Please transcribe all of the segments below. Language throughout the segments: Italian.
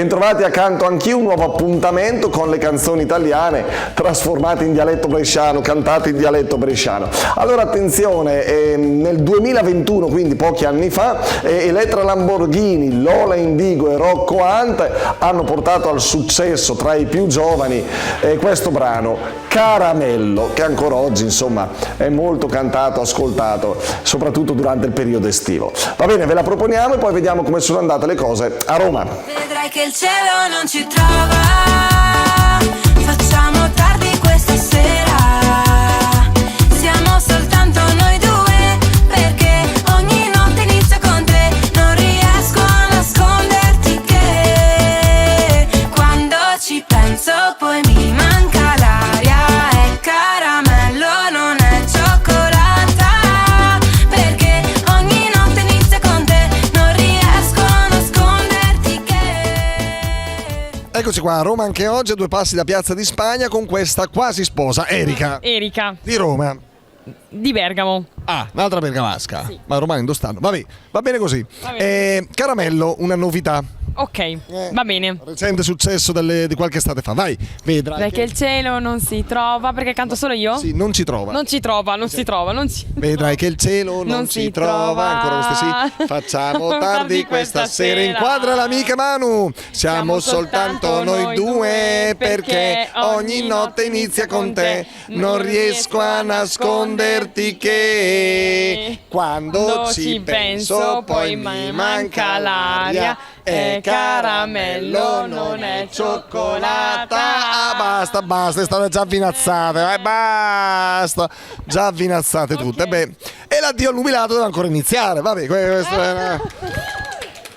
Bentrovati accanto anch'io, un nuovo appuntamento con le canzoni italiane trasformate in dialetto bresciano, cantate in dialetto bresciano. Allora attenzione, nel 2021, quindi pochi anni fa, Elettra Lamborghini, Lola Indigo e Rocco Hunt hanno portato al successo tra i più giovani questo brano Caramello, che ancora oggi insomma è molto cantato, ascoltato, soprattutto durante il periodo estivo. Va bene, ve la proponiamo e poi vediamo come sono andate le cose a Roma. Vedrai che il cielo non ci trova, facciamo tardi questa sera, siamo soltanto noi due, perché ogni notte inizia con te, non riesco a nasconderti che quando ci penso poi mi manca l'aria, è caramello, non è cioccolata, perché ogni notte inizia con te, non riesco a nasconderti che... Eccoci qua a Roma anche oggi, a 2 passi da Piazza di Spagna, con questa quasi sposa, Erika di Roma. Di Bergamo. Ah, un'altra bergamasca. Sì. Ma romani dove stanno? Vabbè, va bene così. Va bene. Caramello, una novità. Ok, va bene. Recente successo di qualche estate fa. Vai, vedrai. Perché il cielo non si trova, perché canto solo io? Sì, non ci trova. Non ci trova, non si trova, non si... Vedrai che il cielo non si trova. Ancora queste sì. Facciamo tardi questa sera. Inquadra l'amica Manu. Siamo soltanto noi due, perché ogni notte inizia con te. Non riesco a nasconderti che quando ci penso poi mi manca l'aria. È caramello, non è cioccolata. Ah, basta, state già avvinazzate. Basta, già avvinazzate tutte. Beh, e l'addio al nubilato deve ancora iniziare. Vabbè,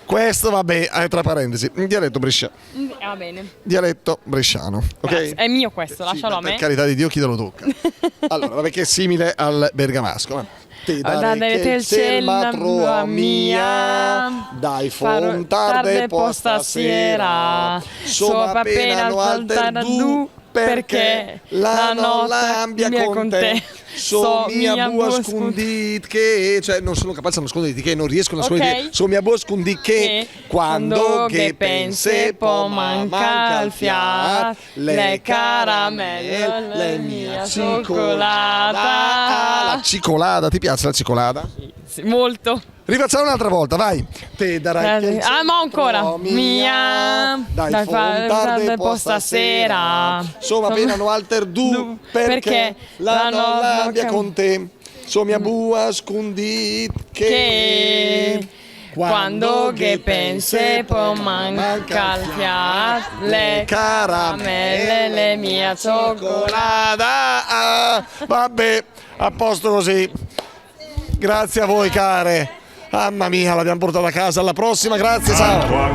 questo vabbè, tra parentesi, dialetto bresciano. Va bene. Dialetto bresciano, ok? Grazie. È mio questo, lascialo a me. Per carità di Dio, chi te lo tocca? Allora, vabbè, che è simile al bergamasco. Te dare che il cielo mia, dai fon tarde po stasera, sopra appena al du, perché la notte abbia con te. So mia bua scondit che, cioè non sono capace a nasconderti che, non riesco a nasconderti che, so mia bua scondit che quando che pense po manca il fiat, le caramelle, le mia cioccolata. La cicolata, ti piace la cicolata? Sì, molto. Rifacciamo un'altra volta, vai. Te darai ma ancora mia, dai fare tarde po stasera, insomma appena no alter du, perché la notte abbia con te, so mia bua scondit che quando che pense poi manca il fiat, le caramelle, le mia cioccolata. Vabbè, a posto così. Grazie a voi care. Mamma mia, l'abbiamo portata a casa. Alla prossima, grazie, ciao.